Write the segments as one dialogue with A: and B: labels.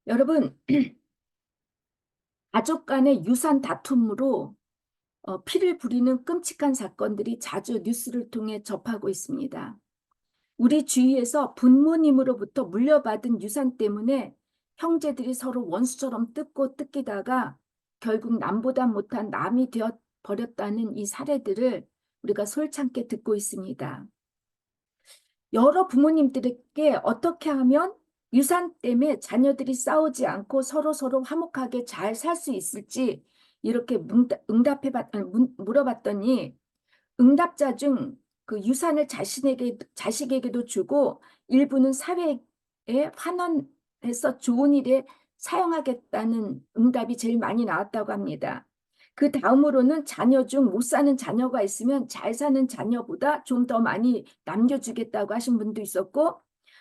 A: 여러분, 가족 간의 유산 다툼으로 피를 부리는 끔찍한 사건들이 자주 뉴스를 통해 접하고 있습니다. 우리 주위에서 부모님으로부터 물려받은 유산 때문에 형제들이 서로 원수처럼 뜯고 뜯기다가 결국 남보다 못한 남이 되어 버렸다는 이 사례들을 우리가 솔창게 듣고 있습니다. 여러 부모님들에게 어떻게 하면 유산 때문에 자녀들이 싸우지 않고 서로 화목하게 잘 살 수 있을지 이렇게 물어봤더니 응답자 중 그 유산을 자식에게도 주고 일부는 사회에 환원해서 좋은 일에 사용하겠다는 응답이 제일 많이 나왔다고 합니다. 그 다음으로는 자녀 중 못 사는 자녀가 있으면 잘 사는 자녀보다 좀 더 많이 남겨주겠다고 하신 분도 있었고,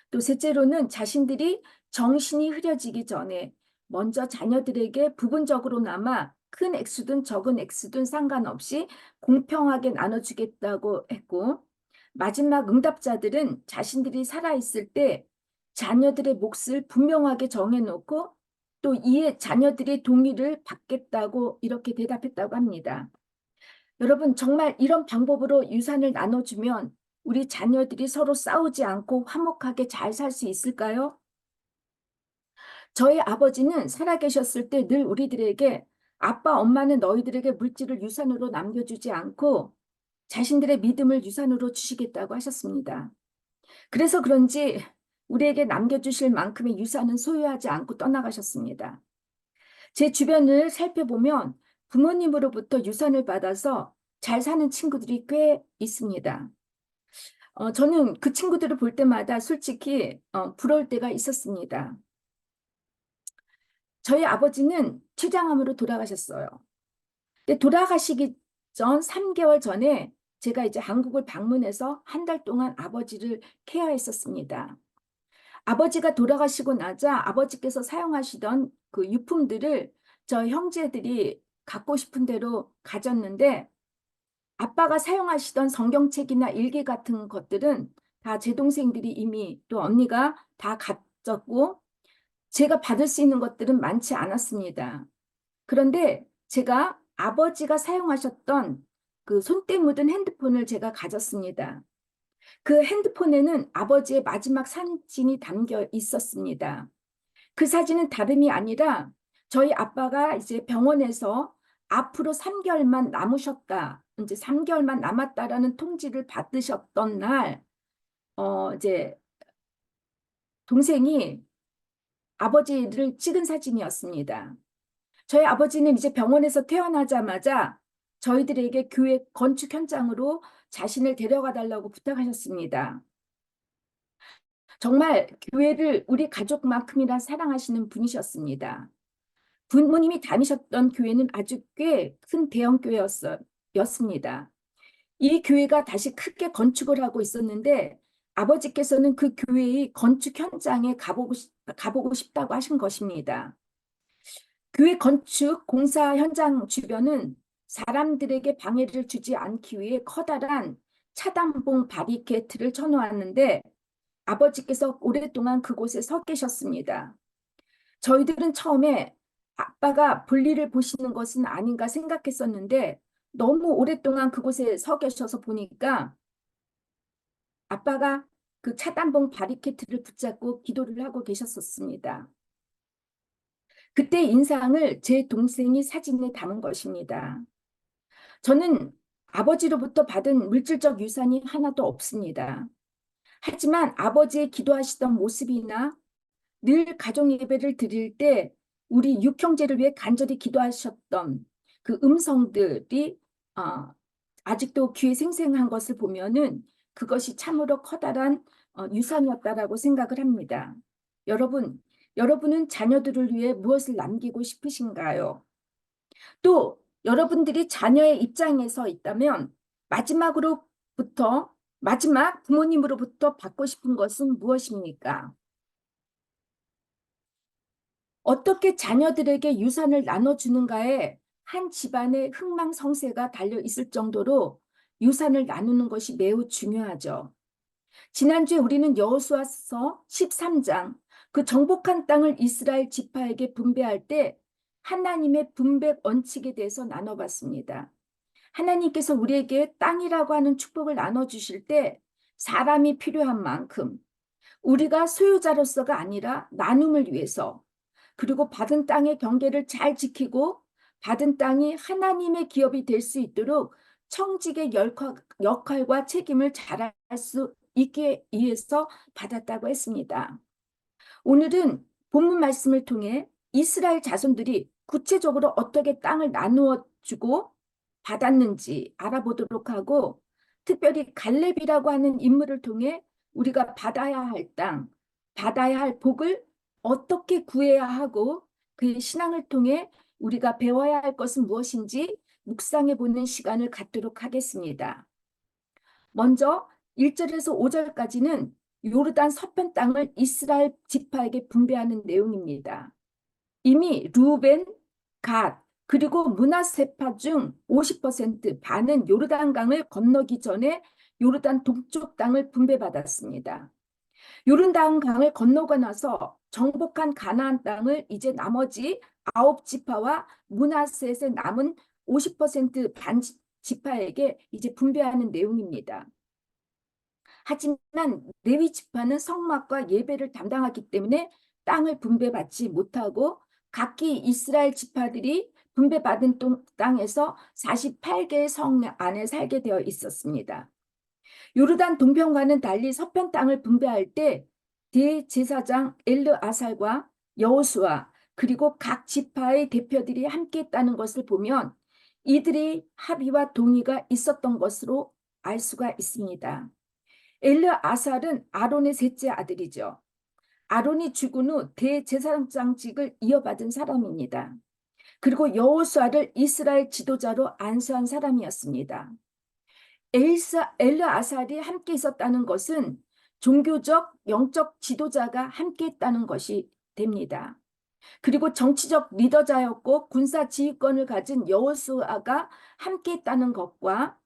A: 또 셋째로는 자신들이 정신이 흐려지기 전에 먼저 자녀들에게 부분적으로나마 큰 액수든 적은 액수든 상관없이 공평하게 나눠주겠다고 했고, 마지막 응답자들은 자신들이 살아있을 때 자녀들의 몫을 분명하게 정해놓고 또 이에 자녀들의 동의를 받겠다고 이렇게 대답했다고 합니다. 여러분, 정말 이런 방법으로 유산을 나눠주면 우리 자녀들이 서로 싸우지 않고 화목하게 잘 살 수 있을까요? 저희 아버지는 살아계셨을 때 늘 우리들에게 아빠, 엄마는 너희들에게 물질을 유산으로 남겨주지 않고 자신들의 믿음을 유산으로 주시겠다고 하셨습니다. 그래서 그런지 우리에게 남겨주실 만큼의 유산은 소유하지 않고 떠나가셨습니다. 제 주변을 살펴보면 부모님으로부터 유산을 받아서 잘 사는 친구들이 꽤 있습니다. 저는 그 친구들을 볼 때마다 솔직히 부러울 때가 있었습니다. 저희 아버지는 췌장암으로 돌아가셨어요. 근데 돌아가시기 전 3개월 전에 제가 이제 한국을 방문해서 한 달 동안 아버지를 케어했었습니다. 아버지가 돌아가시고 나자 아버지께서 사용하시던 그 유품들을 저 형제들이 갖고 싶은 대로 가졌는데 아빠가 사용하시던 성경책이나 일기 같은 것들은 다 제 동생들이 이미 또 언니가 다 가졌고 제가 받을 수 있는 것들은 많지 않았습니다. 그런데 제가 아버지가 사용하셨던 그 손때 묻은 핸드폰을 제가 가졌습니다. 그 핸드폰에는 아버지의 마지막 사진이 담겨 있었습니다. 그 사진은 다름이 아니라 저희 아빠가 이제 병원에서 앞으로 3개월만 남으셨다, 이제 3개월만 남았다라는 통지를 받으셨던 날, 이제 동생이 아버지를 찍은 사진이었습니다. 저희 아버지는 이제 병원에서 퇴원하자마자 저희들에게 교회 건축 현장으로 자신을 데려가 달라고 부탁하셨습니다. 정말 교회를 우리 가족만큼이나 사랑하시는 분이셨습니다. 부모님이 다니셨던 교회는 아주 꽤 큰 대형 교회였습니다. 이 교회가 다시 크게 건축을 하고 있었는데 아버지께서는 그 교회의 건축 현장에 가보고 싶다고 하신 것입니다. 교회 건축 공사 현장 주변은 사람들에게 방해를 주지 않기 위해 커다란 차단봉 바리케이트를 쳐놓았는데 아버지께서 오랫동안 그곳에 서 계셨습니다. 저희들은 처음에 아빠가 볼일을 보시는 것은 아닌가 생각했었는데 너무 오랫동안 그곳에 서 계셔서 보니까 아빠가 그 차단봉 바리케이트를 붙잡고 기도를 하고 계셨었습니다. 그때 인상을 제 동생이 사진에 담은 것입니다. 저는 아버지로부터 받은 물질적 유산이 하나도 없습니다. 하지만 아버지의 기도하시던 모습이나 늘 가정 예배를 드릴 때 우리 육형제를 위해 간절히 기도하셨던 그 음성들이 아직도 귀에 생생한 것을 보면은 그것이 참으로 커다란 유산이었다라고 생각을 합니다. 여러분은 자녀들을 위해 무엇을 남기고 싶으신가요? 또 여러분들이 자녀의 입장에서 있다면 마지막 부모님으로부터 받고 싶은 것은 무엇입니까? 어떻게 자녀들에게 유산을 나눠주는가에 한 집안의 흥망성쇠가 달려 있을 정도로 유산을 나누는 것이 매우 중요하죠. 지난주에 우리는 여호수아서 13장 그 정복한 땅을 이스라엘 지파에게 분배할 때 하나님의 분배 원칙에 대해서 나눠봤습니다. 하나님께서 우리에게 땅이라고 하는 축복을 나눠주실 때 사람이 필요한 만큼 우리가 소유자로서가 아니라 나눔을 위해서, 그리고 받은 땅의 경계를 잘 지키고 받은 땅이 하나님의 기업이 될 수 있도록 청직의 역할과 책임을 잘할 수 있게 위해서 받았다고 했습니다. 오늘은 본문 말씀을 통해 이스라엘 자손들이 구체적으로 어떻게 땅을 나누어 주고 받았는지 알아보도록 하고, 특별히 갈렙이라고 하는 인물을 통해 우리가 받아야 할 땅, 받아야 할 복을 어떻게 구해야 하고 그의 신앙을 통해 우리가 배워야 할 것은 무엇인지 묵상해 보는 시간을 갖도록 하겠습니다. 먼저 1절에서 5절까지는 요르단 서편 땅을 이스라엘 지파에게 분배하는 내용입니다. 이미 루벤, 갓, 그리고 므낫세파 중 50% 반은 요르단강을 건너기 전에 요르단 동쪽 땅을 분배받았습니다. 요르단강을 건너고 나서 정복한 가나안 땅을 이제 나머지 9지파와 므낫셋의 남은 50%반 지파에게 이제 분배하는 내용입니다. 하지만 레위 지파는 성막과 예배를 담당하기 때문에 땅을 분배받지 못하고 각기 이스라엘 지파들이 분배받은 땅에서 48개의 성 안에 살게 되어 있었습니다. 요르단 동편과는 달리 서편 땅을 분배할 때 대제사장 엘르아살과 여호수아 그리고 각 지파의 대표들이 함께 했다는 것을 보면 이들의 합의와 동의가 있었던 것으로 알 수가 있습니다. 엘르아살은 아론의 셋째 아들이죠. 아론이 죽은 후 대제사장직을 이어받은 사람입니다. 그리고 여호수아를 이스라엘 지도자로 안수한 사람이었습니다. 엘르아살이 함께 있었다는 것은 종교적, 영적 지도자가 함께 했다는 것이 됩니다. 그리고 정치적 리더자였고 군사 지휘권을 가진 여호수아가 함께 했다는 것과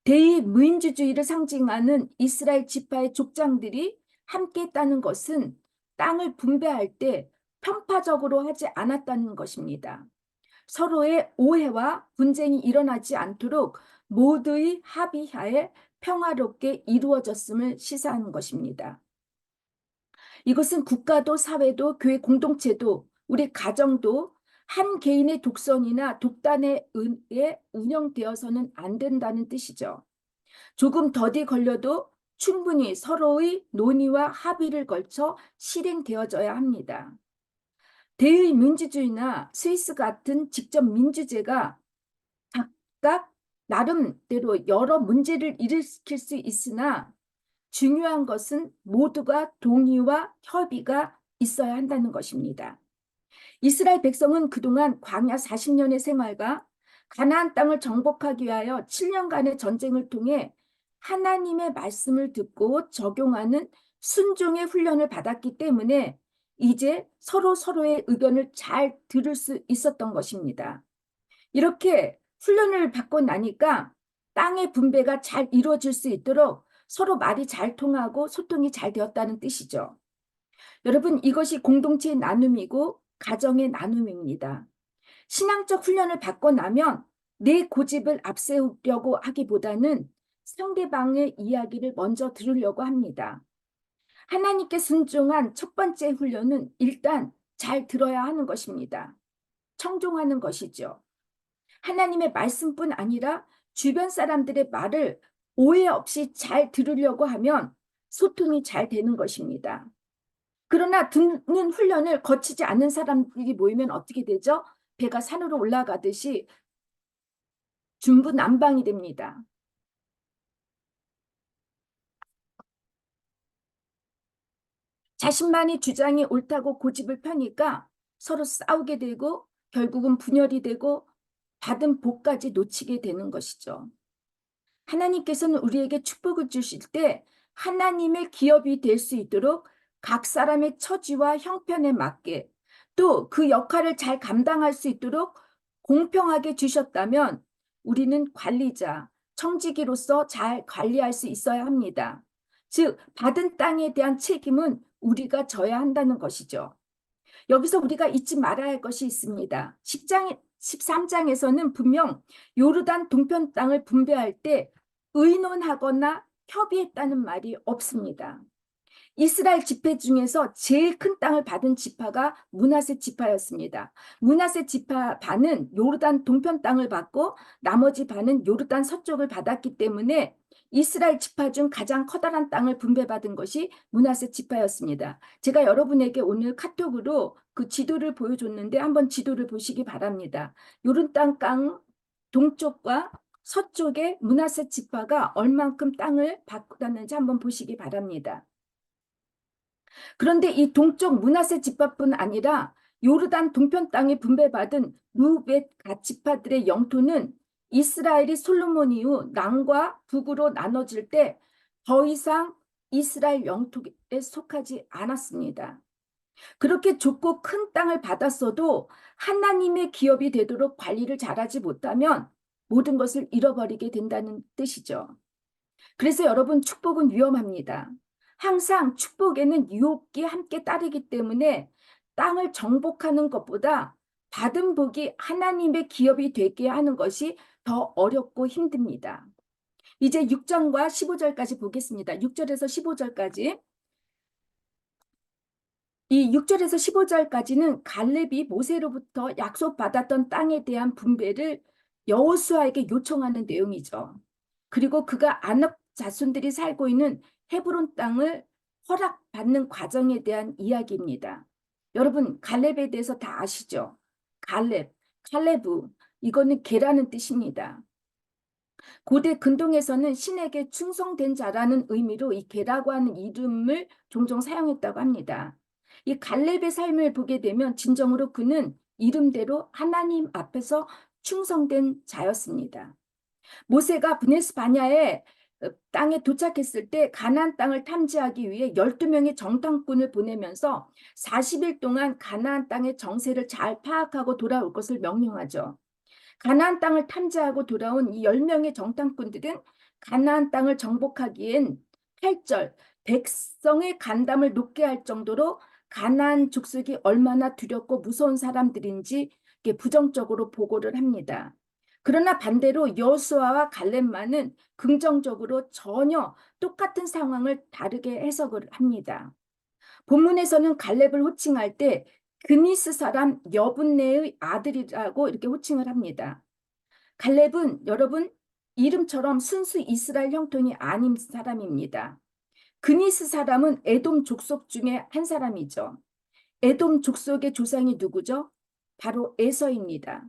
A: 대의민주주의를 상징하는 이스라엘 지파의 족장들이 함께했다는 것은 땅을 분배할 때 편파적으로 하지 않았다는 것입니다. 서로의 오해와 분쟁이 일어나지 않도록 모두의 합의하에 평화롭게 이루어졌음을 시사하는 것입니다. 이것은 국가도 사회도 교회 공동체도 우리 가정도 한 개인의 독선이나 독단에 의해 운영되어서는 안 된다는 뜻이죠. 조금 더디 걸려도 충분히 서로의 논의와 합의를 걸쳐 실행되어져야 합니다. 대의민주주의나 스위스 같은 직접 민주제가 각각 나름대로 여러 문제를 일으킬 수 있으나 중요한 것은 모두가 동의와 협의가 있어야 한다는 것입니다. 이스라엘 백성은 그동안 광야 40년의 생활과 가나안 땅을 정복하기 위하여 7년간의 전쟁을 통해 하나님의 말씀을 듣고 적용하는 순종의 훈련을 받았기 때문에 이제 서로의 의견을 잘 들을 수 있었던 것입니다. 이렇게 훈련을 받고 나니까 땅의 분배가 잘 이루어질 수 있도록 서로 말이 잘 통하고 소통이 잘 되었다는 뜻이죠. 여러분, 이것이 공동체의 나눔이고 가정의 나눔입니다. 신앙적 훈련을 받고 나면 내 고집을 앞세우려고 하기보다는 상대방의 이야기를 먼저 들으려고 합니다. 하나님께 순종한 첫 번째 훈련은 일단 잘 들어야 하는 것입니다. 청종하는 것이죠. 하나님의 말씀뿐 아니라 주변 사람들의 말을 오해 없이 잘 들으려고 하면 소통이 잘 되는 것입니다. 그러나 듣는 훈련을 거치지 않는 사람들이 모이면 어떻게 되죠? 배가 산으로 올라가듯이 중구난방이 됩니다. 자신만의 주장이 옳다고 고집을 펴니까 서로 싸우게 되고 결국은 분열이 되고 받은 복까지 놓치게 되는 것이죠. 하나님께서는 우리에게 축복을 주실 때 하나님의 기업이 될 수 있도록 각 사람의 처지와 형편에 맞게 또 그 역할을 잘 감당할 수 있도록 공평하게 주셨다면 우리는 관리자, 청지기로서 잘 관리할 수 있어야 합니다. 즉 받은 땅에 대한 책임은 우리가 져야 한다는 것이죠. 여기서 우리가 잊지 말아야 할 것이 있습니다. 13장에서는 분명 요르단 동편 땅을 분배할 때 의논하거나 협의했다는 말이 없습니다. 이스라엘 지파 중에서 제일 큰 땅을 받은 지파가 므낫세 지파였습니다. 므낫세 지파 반은 요르단 동편 땅을 받고 나머지 반은 요르단 서쪽을 받았기 때문에 이스라엘 지파 중 가장 커다란 땅을 분배받은 것이 므낫세 지파였습니다. 제가 여러분에게 오늘 카톡으로 그 지도를 보여줬는데 한번 지도를 보시기 바랍니다. 요르단 땅 동쪽과 서쪽에 므낫세 지파가 얼만큼 땅을 받았는지 한번 보시기 바랍니다. 그런데 이 동쪽 므낫세 지파뿐 아니라 요르단 동편 땅에 분배받은 루벳 갓 지파들의 영토는 이스라엘이 솔로몬 이후 남과 북으로 나눠질 때 더 이상 이스라엘 영토에 속하지 않았습니다. 그렇게 좁고 큰 땅을 받았어도 하나님의 기업이 되도록 관리를 잘하지 못하면 모든 것을 잃어버리게 된다는 뜻이죠. 그래서 여러분, 축복은 위험합니다. 항상 축복에는 유혹이 함께 따르기 때문에 땅을 정복하는 것보다 받은 복이 하나님의 기업이 되게 하는 것이 더 어렵고 힘듭니다. 이제 6절과 15절까지 보겠습니다. 6절에서 15절까지. 이 6절에서 15절까지는 갈렙이 모세로부터 약속받았던 땅에 대한 분배를 여호수아에게 요청하는 내용이죠. 그리고 그가 아낙 자손들이 살고 있는 헤브론 땅을 허락받는 과정에 대한 이야기입니다. 여러분, 갈렙에 대해서 다 아시죠? 갈렙, 칼레브, 이거는 개라는 뜻입니다. 고대 근동에서는 신에게 충성된 자라는 의미로 이 개라고 하는 이름을 종종 사용했다고 합니다. 이 갈렙의 삶을 보게 되면 진정으로 그는 이름대로 하나님 앞에서 충성된 자였습니다. 모세가 브네스 바냐의 땅에 도착했을 때 가나안 땅을 탐지하기 위해 12명의 정탐꾼을 보내면서 40일 동안 가나안 땅의 정세를 잘 파악하고 돌아올 것을 명령하죠. 가나안 땅을 탐지하고 돌아온 이 10명의 정탐꾼들은 가나안 땅을 정복하기엔 8절 백성의 간담을 높게 할 정도로 가나안 족속이 얼마나 두렵고 무서운 사람들인지 부정적으로 보고를 합니다. 그러나 반대로 여호수아와 갈렙만은 긍정적으로 전혀 똑같은 상황을 다르게 해석을 합니다. 본문에서는 갈렙을 호칭할 때 그니스 사람 여분네의 아들이라고 이렇게 호칭을 합니다. 갈렙은 여러분 이름처럼 순수 이스라엘 형통이 아닌 사람입니다. 그니스 사람은 에돔 족속 중에 한 사람이죠. 에돔 족속의 조상이 누구죠? 바로 에서입니다.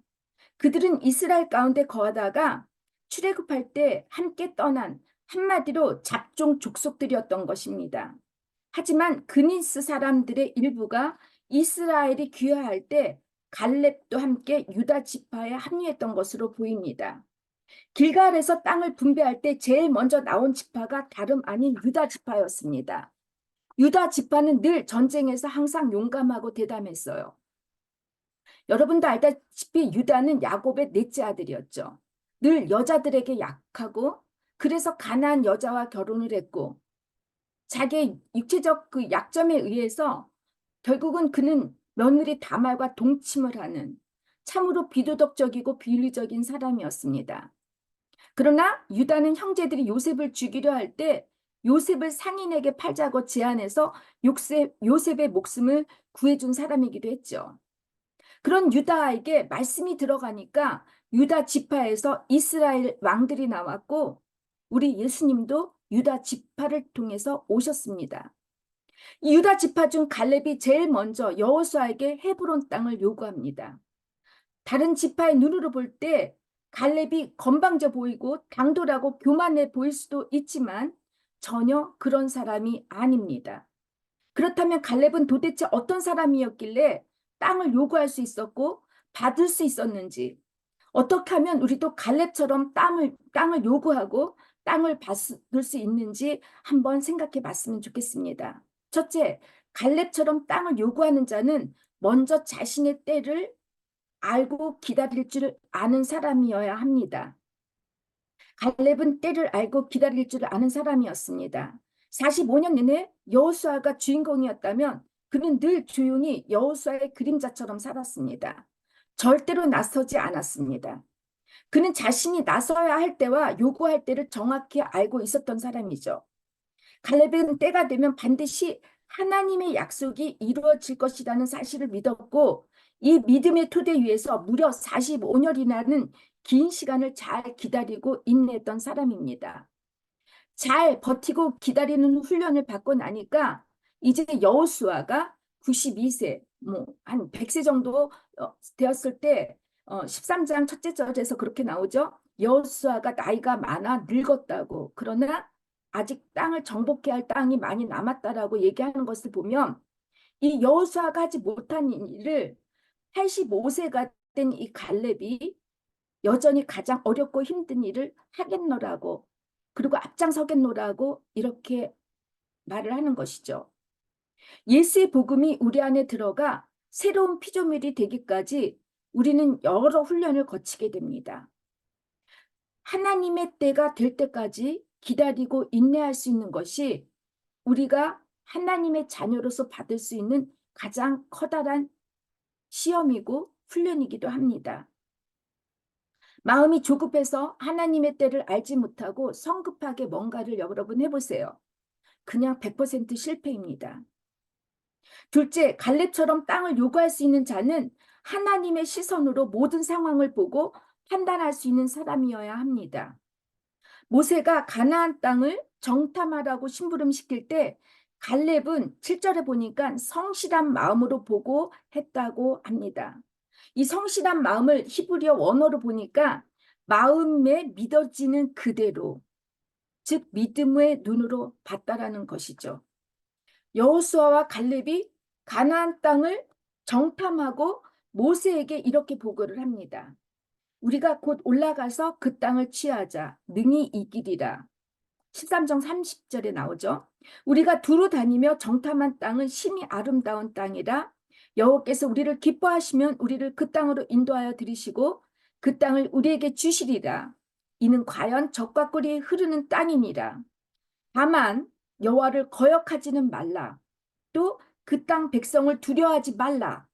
A: 그들은 이스라엘 가운데 거하다가 출애굽할 때 함께 떠난 한마디로 잡종 족속들이었던 것입니다. 하지만 그니스 사람들의 일부가 이스라엘이 귀화할 때 갈렙도 함께 유다 지파에 합류했던 것으로 보입니다. 길갈에서 땅을 분배할 때 제일 먼저 나온 지파가 다름 아닌 유다 지파였습니다. 유다 지파는 늘 전쟁에서 항상 용감하고 대담했어요. 여러분도 알다시피 유다는 야곱의 넷째 아들이었죠. 늘 여자들에게 약하고 그래서 가난한 여자와 결혼을 했고 자기의 육체적 그 약점에 의해서 결국은 그는 며느리 다말과 동침을 하는 참으로 비도덕적이고 비윤리적인 사람이었습니다. 그러나 유다는 형제들이 요셉을 죽이려 할 때 요셉을 상인에게 팔자고 제안해서 요셉의 목숨을 구해준 사람이기도 했죠. 그런 유다에게 말씀이 들어가니까 유다 지파에서 이스라엘 왕들이 나왔고 우리 예수님도 유다 지파를 통해서 오셨습니다. 이 유다 지파 중 갈렙이 제일 먼저 여호수아에게 헤브론 땅을 요구합니다. 다른 지파의 눈으로 볼 때 갈렙이 건방져 보이고 당돌하고 교만해 보일 수도 있지만 전혀 그런 사람이 아닙니다. 그렇다면 갈렙은 도대체 어떤 사람이었길래 땅을 요구할 수 있었고 받을 수 있었는지, 어떻게 하면 우리도 갈렙처럼 땅을 요구하고 땅을 받을 수 있는지 한번 생각해 봤으면 좋겠습니다. 첫째, 갈렙처럼 땅을 요구하는 자는 먼저 자신의 때를 알고 기다릴 줄 아는 사람이어야 합니다. 갈렙은 때를 알고 기다릴 줄 아는 사람이었습니다. 45년 내내 여호수아가 주인공이었다면 그는 늘 조용히 여호수아의 그림자처럼 살았습니다. 절대로 나서지 않았습니다. 그는 자신이 나서야 할 때와 요구할 때를 정확히 알고 있었던 사람이죠. 갈렙은 때가 되면 반드시 하나님의 약속이 이루어질 것이라는 사실을 믿었고, 이 믿음의 토대 위에서 무려 45년이라는 긴 시간을 잘 기다리고 인내했던 사람입니다. 잘 버티고 기다리는 훈련을 받고 나니까 이제 여호수아가 92세, 뭐 한 100세 정도 되었을 때 13장 첫째 절에서 그렇게 나오죠. 여호수아가 나이가 많아 늙었다고. 그러나 아직 땅을 정복해야 할 땅이 많이 남았다라고 얘기하는 것을 보면 이 여호수아가 하지 못한 일을 85세가 된 이 갈렙이 여전히 가장 어렵고 힘든 일을 하겠노라고, 그리고 앞장서겠노라고 이렇게 말을 하는 것이죠. 예수의 복음이 우리 안에 들어가 새로운 피조물이 되기까지 우리는 여러 훈련을 거치게 됩니다. 하나님의 때가 될 때까지 기다리고 인내할 수 있는 것이 우리가 하나님의 자녀로서 받을 수 있는 가장 커다란 시험이고 훈련이기도 합니다. 마음이 조급해서 하나님의 때를 알지 못하고 성급하게 뭔가를 여러분 해보세요. 그냥 100% 실패입니다. 둘째, 갈렙처럼 땅을 요구할 수 있는 자는 하나님의 시선으로 모든 상황을 보고 판단할 수 있는 사람이어야 합니다. 모세가 가나안 땅을 정탐하라고 심부름시킬 때 갈렙은 7절에 보니까 성실한 마음으로 보고 했다고 합니다. 이 성실한 마음을 히브리어 원어로 보니까 마음에 믿어지는 그대로, 즉 믿음의 눈으로 봤다라는 것이죠. 여호수아와 갈렙이 가나안 땅을 정탐하고 모세에게 이렇게 보고를 합니다. 우리가 곧 올라가서 그 땅을 취하자. 능히 이기리라. 13장 30절에 나오죠. 우리가 두루 다니며 정탐한 땅은 심히 아름다운 땅이라. 여호와께서 우리를 기뻐하시면 우리를 그 땅으로 인도하여 들이시고 그 땅을 우리에게 주시리라. 이는 과연 젖과 꿀이 흐르는 땅이니라. 다만 여호와를 거역하지는 말라. 또 그 땅 백성을 두려워하지 말라.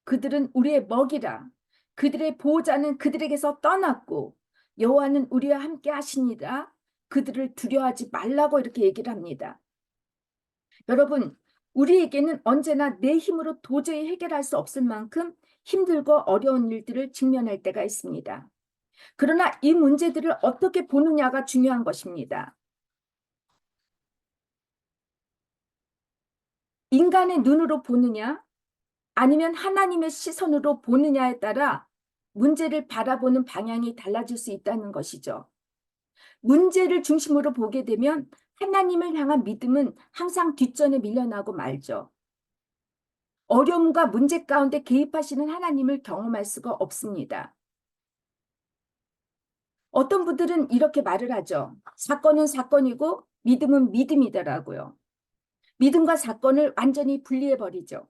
A: 그들은 우리의 먹이라. 그들의 보호자는 그들에게서 떠났고 여호와는 우리와 함께 하시니라. 그들을 두려워하지 말라고 이렇게 얘기를 합니다. 여러분, 우리에게는 언제나 내 힘으로 도저히 해결할 수 없을 만큼 힘들고 어려운 일들을 직면할 때가 있습니다. 그러나 이 문제들을 어떻게 보느냐가 중요한 것입니다. 인간의 눈으로 보느냐, 아니면 하나님의 시선으로 보느냐에 따라 문제를 바라보는 방향이 달라질 수 있다는 것이죠. 문제를 중심으로 보게 되면 하나님을 향한 믿음은 항상 뒷전에 밀려나고 말죠. 어려움과 문제 가운데 개입하시는 하나님을 경험할 수가 없습니다. 어떤 분들은 이렇게 말을 하죠. 사건은 사건이고 믿음은 믿음이더라고요. 믿음과 사건을 완전히 분리해버리죠.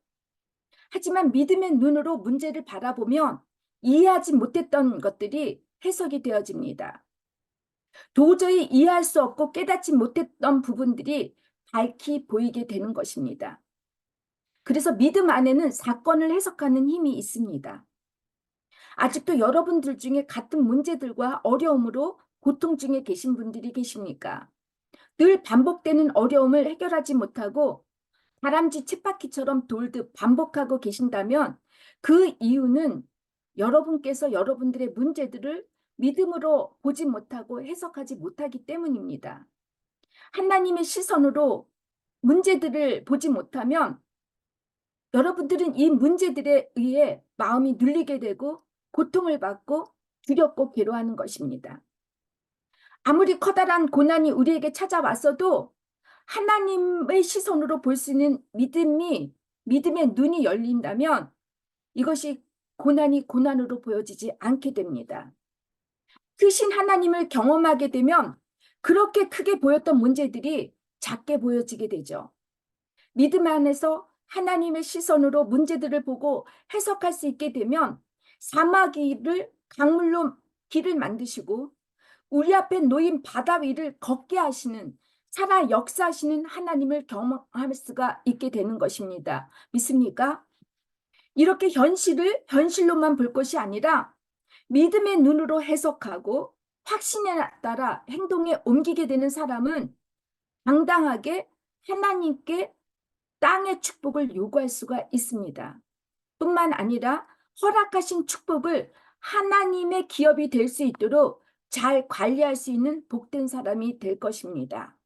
A: 하지만 믿음의 눈으로 문제를 바라보면 이해하지 못했던 것들이 해석이 되어집니다. 도저히 이해할 수 없고 깨닫지 못했던 부분들이 밝히 보이게 되는 것입니다. 그래서 믿음 안에는 사건을 해석하는 힘이 있습니다. 아직도 여러분들 중에 같은 문제들과 어려움으로 고통 중에 계신 분들이 계십니까? 늘 반복되는 어려움을 해결하지 못하고 다람쥐 쳇바퀴처럼 돌듯 반복하고 계신다면 그 이유는 여러분께서 여러분들의 문제들을 믿음으로 보지 못하고 해석하지 못하기 때문입니다. 하나님의 시선으로 문제들을 보지 못하면 여러분들은 이 문제들에 의해 마음이 눌리게 되고 고통을 받고 두렵고 괴로워하는 것입니다. 아무리 커다란 고난이 우리에게 찾아왔어도 하나님의 시선으로 볼 수 있는 믿음의 눈이 열린다면 이것이 고난이 고난으로 보여지지 않게 됩니다. 크신 하나님을 경험하게 되면 그렇게 크게 보였던 문제들이 작게 보여지게 되죠. 믿음 안에서 하나님의 시선으로 문제들을 보고 해석할 수 있게 되면 사마귀를 강물로 길을 만드시고 우리 앞에 놓인 바다 위를 걷게 하시는 살아 역사하시는 하나님을 경험할 수가 있게 되는 것입니다. 믿습니까? 이렇게 현실을 현실로만 볼 것이 아니라 믿음의 눈으로 해석하고 확신에 따라 행동에 옮기게 되는 사람은 당당하게 하나님께 땅의 축복을 요구할 수가 있습니다. 뿐만 아니라 허락하신 축복을 하나님의 기업이 될 수 있도록 잘 관리할 수 있는 복된 사람이 될 것입니다.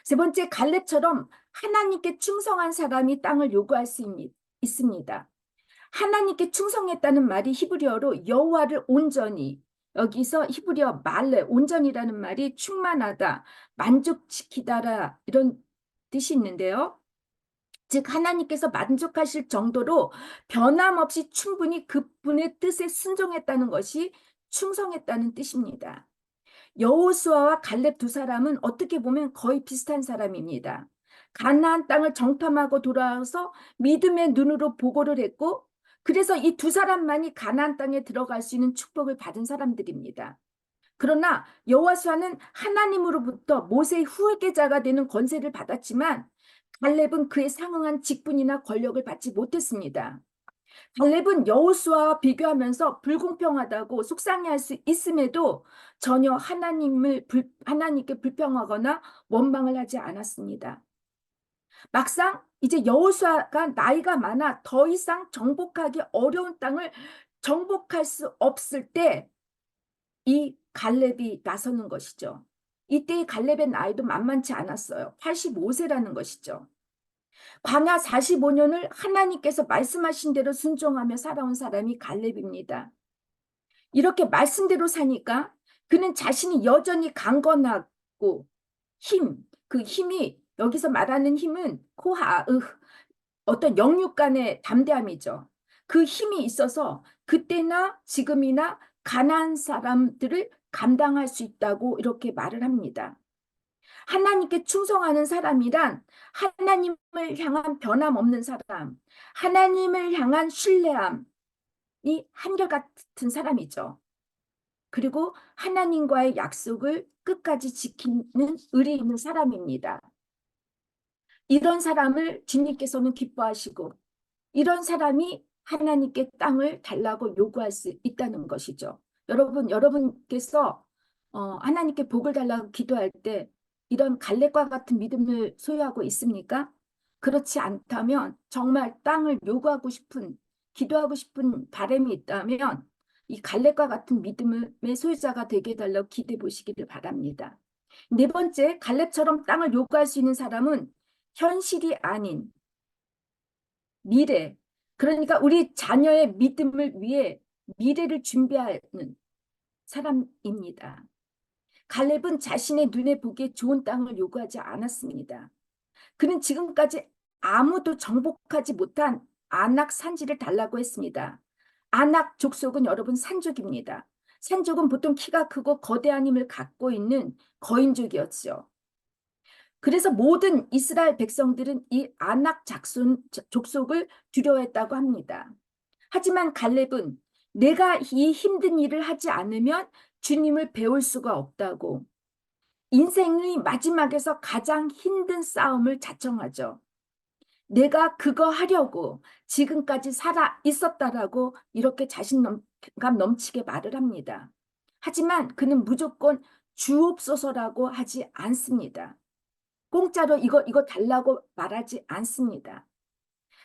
A: 세 번째, 갈렙처럼 하나님께 충성한 사람이 땅을 요구할 수 있습니다. 하나님께 충성했다는 말이 히브리어로 여호와를 온전히, 여기서 히브리어 말레 온전이라는 말이 충만하다, 만족시키다라 이런 뜻이 있는데요. 즉 하나님께서 만족하실 정도로 변함없이 충분히 그분의 뜻에 순종했다는 것이 충성했다는 뜻입니다. 여호수아와 갈렙 두 사람은 어떻게 보면 거의 비슷한 사람입니다. 가나안 땅을 정탐하고 돌아와서 믿음의 눈으로 보고를 했고, 그래서 이 두 사람만이 가나안 땅에 들어갈 수 있는 축복을 받은 사람들입니다. 그러나 여호수아는 하나님으로부터 모세의 후계자가 되는 권세를 받았지만 갈렙은 그에 상응한 직분이나 권력을 받지 못했습니다. 갈렙은 여호수아와 비교하면서 불공평하다고 속상해할 수 있음에도 전혀 하나님께 불평하거나 원망을 하지 않았습니다. 막상 이제 여호수아가 나이가 많아 더 이상 정복하기 어려운 땅을 정복할 수 없을 때 이 갈렙이 나서는 것이죠. 이때의 갈렙의 나이도 만만치 않았어요. 85세라는 것이죠. 광야 45년을 하나님께서 말씀하신 대로 순종하며 살아온 사람이 갈렙입니다. 이렇게 말씀대로 사니까 그는 자신이 여전히 강건하고 그 힘이 여기서 말하는 힘은 어떤 영육 간의 담대함이죠. 그 힘이 있어서 그때나 지금이나 가난한 사람들을 감당할 수 있다고 이렇게 말을 합니다. 하나님께 충성하는 사람이란 하나님을 향한 변함없는 사람, 하나님을 향한 신뢰함이 한결같은 사람이죠. 그리고 하나님과의 약속을 끝까지 지키는 의리 있는 사람입니다. 이런 사람을 주님께서는 기뻐하시고 이런 사람이 하나님께 땅을 달라고 요구할 수 있다는 것이죠. 여러분께서 하나님께 복을 달라고 기도할 때 이런 갈렙과 같은 믿음을 소유하고 있습니까? 그렇지 않다면 정말 땅을 요구하고 싶은, 기도하고 싶은 바람이 있다면 이 갈렙과 같은 믿음의 소유자가 되게 해달라고 기도해 보시기를 바랍니다. 네 번째, 갈렙처럼 땅을 요구할 수 있는 사람은 현실이 아닌 미래, 그러니까 우리 자녀의 믿음을 위해 미래를 준비하는 사람입니다. 갈렙은 자신의 눈에 보기에 좋은 땅을 요구하지 않았습니다. 그는 지금까지 아무도 정복하지 못한 아낙 산지를 달라고 했습니다. 아낙 족속은 여러분 산족입니다. 산족은 보통 키가 크고 거대한 힘을 갖고 있는 거인족이었죠. 그래서 모든 이스라엘 백성들은 이 아낙 족속을 두려워했다고 합니다. 하지만 갈렙은 내가 이 힘든 일을 하지 않으면 주님을 배울 수가 없다고 인생의 마지막에서 가장 힘든 싸움을 자청하죠. 내가 그거 하려고 지금까지 살아 있었다라고 이렇게 자신감 넘치게 말을 합니다. 하지만 그는 무조건 주옵소서라고 하지 않습니다. 공짜로 이거 달라고 말하지 않습니다.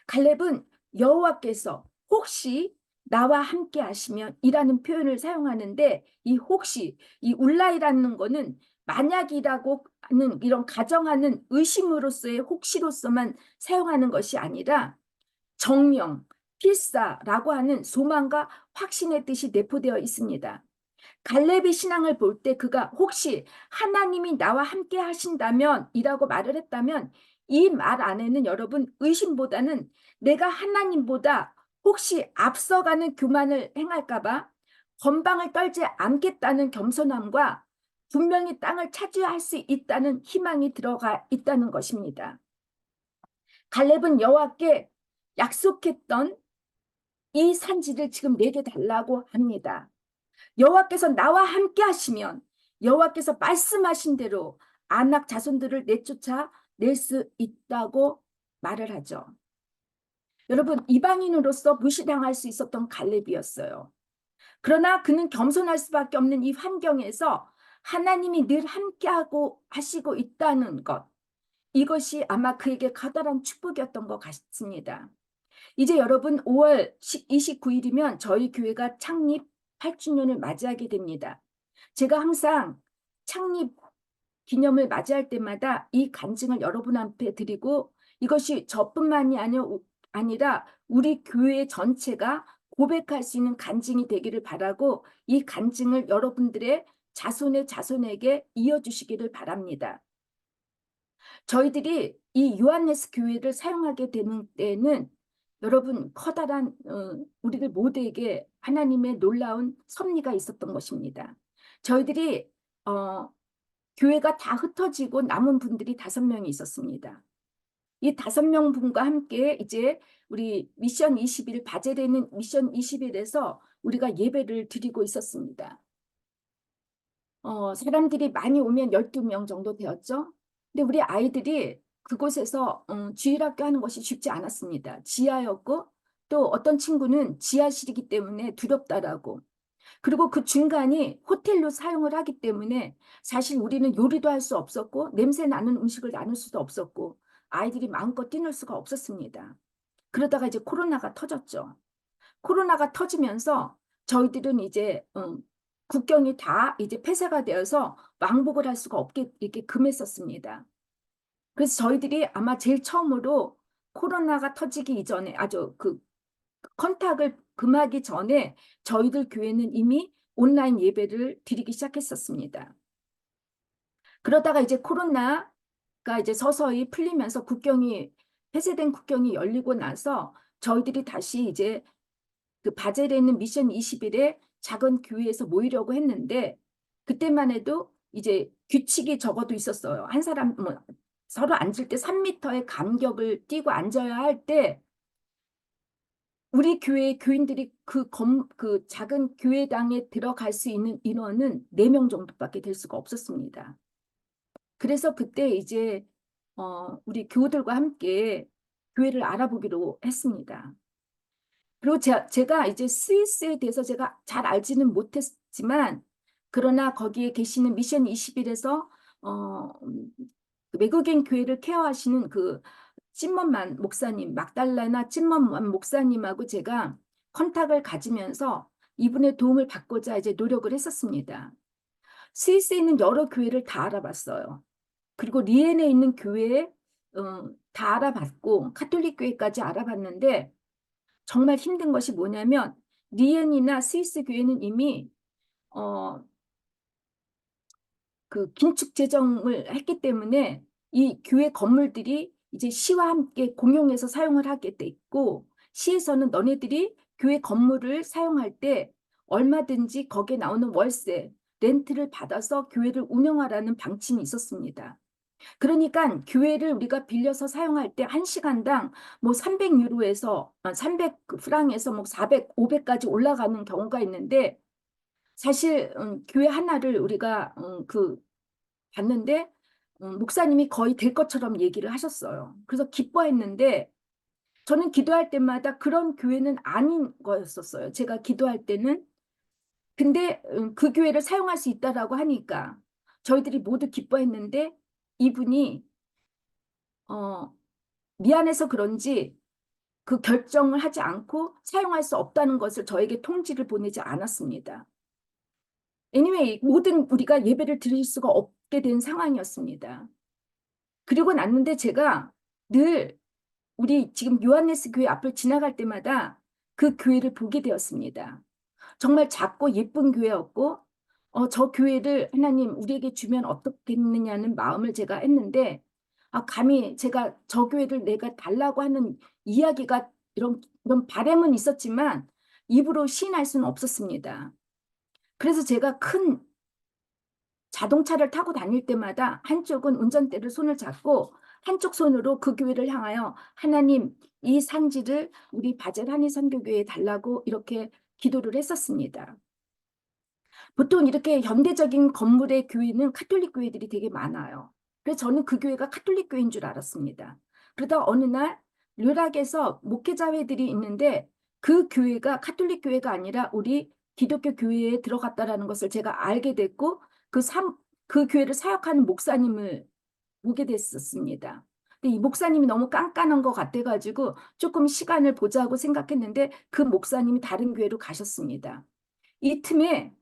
A: 갈렙은 여호와께서 혹시 나와 함께 하시면 이라는 표현을 사용하는데 이 혹시, 이 울라이라는 거는 만약이라고 하는 이런 가정하는 의심으로서의 혹시로서만 사용하는 것이 아니라 정령, 필사라고 하는 소망과 확신의 뜻이 내포되어 있습니다. 갈렙의 신앙을 볼 때 그가 혹시 하나님이 나와 함께 하신다면 이라고 말을 했다면 이 말 안에는 여러분 의심보다는 내가 하나님보다 혹시 앞서가는 교만을 행할까봐 건방을 떨지 않겠다는 겸손함과 분명히 땅을 차지할 수 있다는 희망이 들어가 있다는 것입니다. 갈렙은 여호와께 약속했던 이 산지를 지금 내게 달라고 합니다. 여호와께서 나와 함께 하시면 여호와께서 말씀하신 대로 안악 자손들을 내쫓아 낼 수 있다고 말을 하죠. 여러분, 이방인으로서 무시당할 수 있었던 갈렙이었어요. 그러나 그는 겸손할 수밖에 없는 이 환경에서 하나님이 늘 함께하고 하시고 있다는 것, 이것이 아마 그에게 커다란 축복이었던 것 같습니다. 이제 여러분, 5월 29일이면 저희 교회가 창립 8주년을 맞이하게 됩니다. 제가 항상 창립 기념을 맞이할 때마다 이 간증을 여러분 앞에 드리고, 이것이 저뿐만이 아니라 우리 교회 전체가 고백할 수 있는 간증이 되기를 바라고, 이 간증을 여러분들의 자손의 자손에게 이어주시기를 바랍니다. 저희들이 이 요한네스 교회를 사용하게 되는 때는 여러분, 커다란 우리들 모두에게 하나님의 놀라운 섭리가 있었던 것입니다. 저희들이 교회가 다 흩어지고 남은 분들이 5명이 있었습니다. 이 5명 분과 함께 이제 우리 미션 20일, 바젤에는 미션 20일에서 우리가 예배를 드리고 있었습니다. 사람들이 많이 오면 12명 정도 되었죠. 근데 우리 아이들이 그곳에서 주일학교 하는 것이 쉽지 않았습니다. 지하였고, 또 어떤 친구는 지하실이기 때문에 두렵다라고. 그리고 그 중간이 호텔로 사용을 하기 때문에 사실 우리는 요리도 할 수 없었고, 냄새 나는 음식을 나눌 수도 없었고, 아이들이 마음껏 뛰놀 수가 없었습니다. 그러다가 이제 코로나가 터졌죠. 코로나가 터지면서 저희들은 이제 국경이 다 이제 폐쇄가 되어서 왕복을 할 수가 없게 이렇게 금했었습니다. 그래서 저희들이 아마 제일 처음으로 코로나가 터지기 이전에 아주 그 컨택을 금하기 전에 저희들 교회는 이미 온라인 예배를 드리기 시작했었습니다. 그러다가 이제 코로나가 이제 서서히 풀리면서 폐쇄된 국경이 열리고 나서 저희들이 다시 이제 그 바젤에 있는 미션 20일에 작은 교회에서 모이려고 했는데, 그때만 해도 이제 규칙이 적어도 있었어요. 한 사람 서로 앉을 때 3m의 간격을 띄고 앉아야 할 때, 우리 교회 교인들이 그 작은 교회당에 들어갈 수 있는 인원은 4명 정도밖에 될 수가 없었습니다. 그래서 그때 이제 우리 교우들과 함께 교회를 알아보기로 했습니다. 그리고 제가 이제 스위스에 대해서 제가 잘 알지는 못했지만, 그러나 거기에 계시는 미션 20일에서 외국인 교회를 케어하시는 그 찐먼만 목사님, 막달라나 찐먼만 목사님하고 제가 컨택을 가지면서 이분의 도움을 받고자 이제 노력을 했었습니다. 스위스에 있는 여러 교회를 다 알아봤어요. 그리고 리엔에 있는 교회 다 알아봤고, 카톨릭 교회까지 알아봤는데, 정말 힘든 것이 뭐냐면 리엔이나 스위스 교회는 이미 그 긴축 재정을 했기 때문에 이 교회 건물들이 이제 시와 함께 공용해서 사용을 하게 돼 있고, 시에서는 너네들이 교회 건물을 사용할 때 얼마든지 거기에 나오는 월세, 렌트를 받아서 교회를 운영하라는 방침이 있었습니다. 그러니까 교회를 우리가 빌려서 사용할 때 1시간당 뭐 300유로에서 300프랑에서 뭐 400, 500까지 올라가는 경우가 있는데, 사실 교회 하나를 우리가 봤는데 목사님이 거의 될 것처럼 얘기를 하셨어요. 그래서 기뻐했는데, 저는 기도할 때마다 그런 교회는 아닌 거였었어요. 제가 기도할 때는. 근데 그 교회를 사용할 수 있다라고 하니까 저희들이 모두 기뻐했는데, 이분이 미안해서 그런지 그 결정을 하지 않고 사용할 수 없다는 것을 저에게 통지를 보내지 않았습니다. Anyway, 모든 우리가 예배를 드릴 수가 없게 된 상황이었습니다. 그리고 났는데 제가 늘 우리 지금 요한네스 교회 앞을 지나갈 때마다 그 교회를 보게 되었습니다. 정말 작고 예쁜 교회였고, 저 교회를 하나님 우리에게 주면 어떻겠느냐는 마음을 제가 했는데, 감히 제가 저 교회를 내가 달라고 하는 이야기가 이런 바람은 있었지만 입으로 시인할 수는 없었습니다. 그래서 제가 큰 자동차를 타고 다닐 때마다 한쪽은 운전대를 손을 잡고 한쪽 손으로 그 교회를 향하여 하나님 이 산지를 우리 바젤 한인 선교교회에 달라고 이렇게 기도를 했었습니다. 보통 이렇게 현대적인 건물의 교회는 카톨릭 교회들이 되게 많아요. 그래서 저는 그 교회가 카톨릭 교회인 줄 알았습니다. 그러다 어느 날 르락에서 목회자회들이 있는데 그 교회가 카톨릭 교회가 아니라 우리 기독교 교회에 들어갔다라는 것을 제가 알게 됐고 그 교회를 사역하는 목사님을 보게 됐었습니다. 근데 이 목사님이 너무 깐깐한 것 같아가지고 조금 시간을 보자고 생각했는데 그 목사님이 다른 교회로 가셨습니다. 이 틈에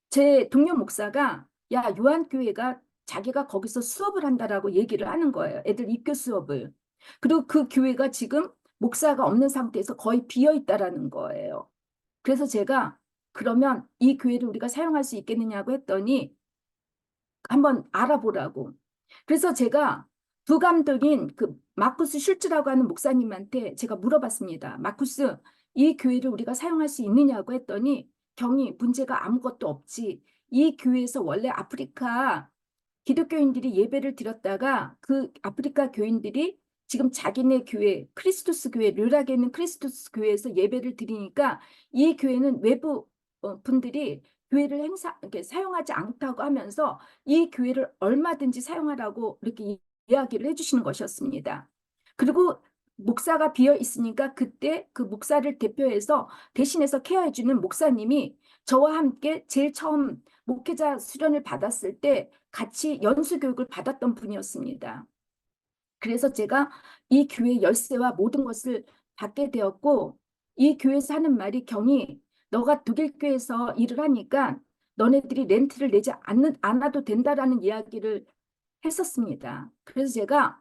A: 제 동료 목사가 야, 요한교회가 자기가 거기서 수업을 한다라고 얘기를 하는 거예요. 애들 입교 수업을. 그리고 그 교회가 지금 목사가 없는 상태에서 거의 비어 있다라는 거예요. 그래서 제가 그러면 이 교회를 우리가 사용할 수 있겠느냐고 했더니 한번 알아보라고. 그래서 제가 부감독인 그 마쿠스 슐츠라고 하는 목사님한테 제가 물어봤습니다. 마쿠스, 이 교회를 우리가 사용할 수 있느냐고 했더니 경이 문제가 아무것도 없지. 이 교회에서 원래 아프리카 기독교인들이 예배를 드렸다가 그 아프리카 교인들이 지금 자기네 교회, 크리스토스 교회, 르락에 있는 크리스토스 교회에서 예배를 드리니까 이 교회는 외부 분들이 교회를 이렇게 사용하지 않다고 하면서 이 교회를 얼마든지 사용하라고 이렇게 이야기를 해주시는 것이었습니다. 그리고 목사가 비어 있으니까 그때 그 목사를 대표해서 대신해서 케어해주는 목사님이 저와 함께 제일 처음 목회자 수련을 받았을 때 같이 연수 교육을 받았던 분이었습니다. 그래서 제가 이 교회 열쇠와 모든 것을 받게 되었고 이 교회에서 하는 말이 경이 너가 독일교회에서 일을 하니까 너네들이 렌트를 내지 않아도 된다라는 이야기를 했었습니다. 그래서 제가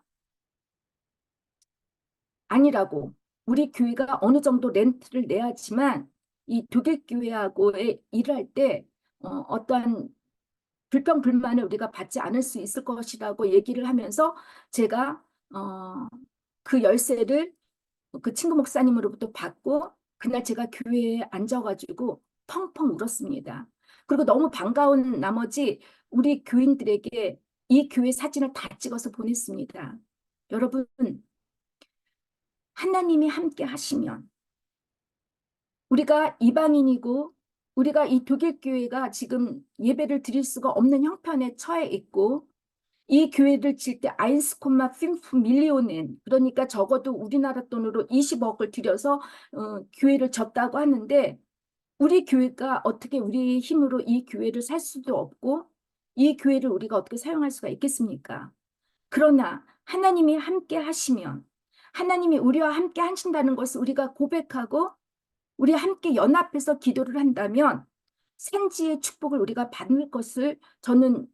A: 아니라고 우리 교회가 어느 정도 렌트를 내야지만 이 독일 교회하고의 일할 때 어떠한 불평 불만을 우리가 받지 않을 수 있을 것이라고 얘기를 하면서 제가 그 열쇠를 그 친구 목사님으로부터 받고 그날 제가 교회에 앉아가지고 펑펑 울었습니다. 그리고 너무 반가운 나머지 우리 교인들에게 이 교회 사진을 다 찍어서 보냈습니다. 여러분, 하나님이 함께 하시면 우리가 이방인이고 우리가 이 독일 교회가 지금 예배를 드릴 수가 없는 형편에 처해 있고 이 교회를 질 때 1,5 밀리온엔 그러니까 적어도 우리나라 돈으로 20억을 들여서 교회를 졌다고 하는데 우리 교회가 어떻게 우리 힘으로 이 교회를 살 수도 없고 이 교회를 우리가 어떻게 사용할 수가 있겠습니까? 그러나 하나님이 함께 하시면 하나님이 우리와 함께 하신다는 것을 우리가 고백하고 우리 함께 연합해서 기도를 한다면 생지의 축복을 우리가 받을 것을 저는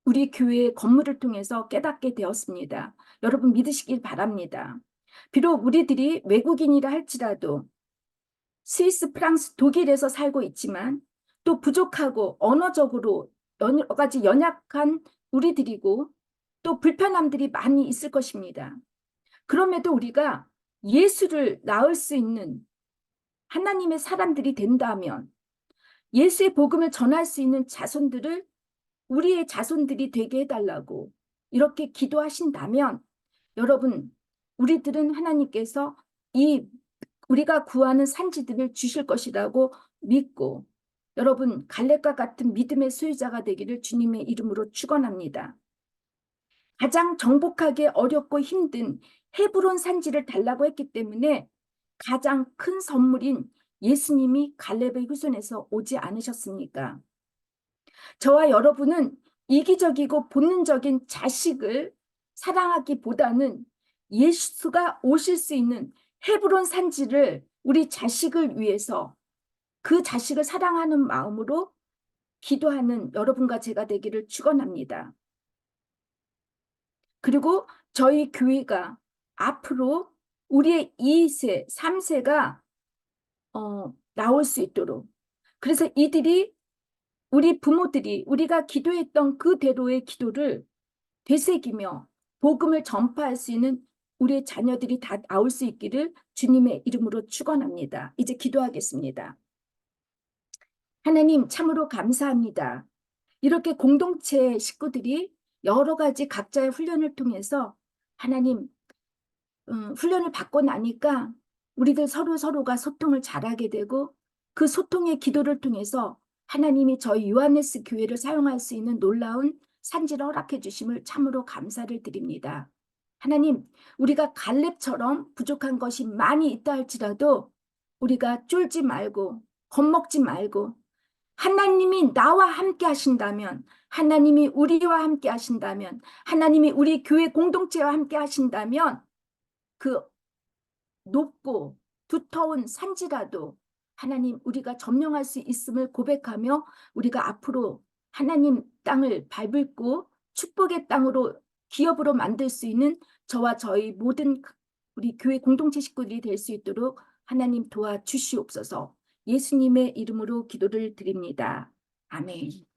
A: 우리 교회의 건물을 통해서 깨닫게 되었습니다. 여러분 믿으시길 바랍니다. 비록 우리들이 외국인이라 할지라도 스위스, 프랑스, 독일에서 살고 있지만 또 부족하고 언어적으로 여러 가지 연약한 우리들이고 또 불편함들이 많이 있을 것입니다. 그럼에도 우리가 예수를 낳을 수 있는 하나님의 사람들이 된다면 예수의 복음을 전할 수 있는 자손들을 우리의 자손들이 되게 해달라고 이렇게 기도하신다면 여러분 우리들은 하나님께서 이 우리가 구하는 산지들을 주실 것이라고 믿고 여러분 갈렙과 같은 믿음의 소유자가 되기를 주님의 이름으로 축원합니다. 가장 정복하기 어렵고 힘든 헤브론 산지를 달라고 했기 때문에 가장 큰 선물인 예수님이 갈렙의 후손에서 오지 않으셨습니까? 저와 여러분은 이기적이고 본능적인 자식을 사랑하기보다는 예수가 오실 수 있는 헤브론 산지를 우리 자식을 위해서 그 자식을 사랑하는 마음으로 기도하는 여러분과 제가 되기를 축원합니다. 그리고 저희 교회가 앞으로 우리의 2세, 3세가 나올 수 있도록 그래서 이들이 우리 부모들이 우리가 기도했던 그대로의 기도를 되새기며 복음을 전파할 수 있는 우리의 자녀들이 다 나올 수 있기를 주님의 이름으로 축원합니다. 이제 기도하겠습니다. 하나님 참으로 감사합니다. 이렇게 공동체 식구들이 여러 가지 각자의 훈련을 통해서 하나님 훈련을 받고 나니까 우리들 서로가 소통을 잘하게 되고 그 소통의 기도를 통해서 하나님이 저희 요하네스 교회를 사용할 수 있는 놀라운 산지를 허락해 주심을 참으로 감사를 드립니다. 하나님, 우리가 갈렙처럼 부족한 것이 많이 있다 할지라도 우리가 쫄지 말고 겁먹지 말고 하나님이 나와 함께 하신다면, 하나님이 우리와 함께 하신다면, 하나님이 우리 교회 공동체와 함께 하신다면 그 높고 두터운 산지라도 하나님 우리가 점령할 수 있음을 고백하며 우리가 앞으로 하나님 땅을 밟고 축복의 땅으로 기업으로 만들 수 있는 저와 저희 모든 우리 교회 공동체 식구들이 될 수 있도록 하나님 도와주시옵소서. 예수님의 이름으로 기도를 드립니다. 아멘.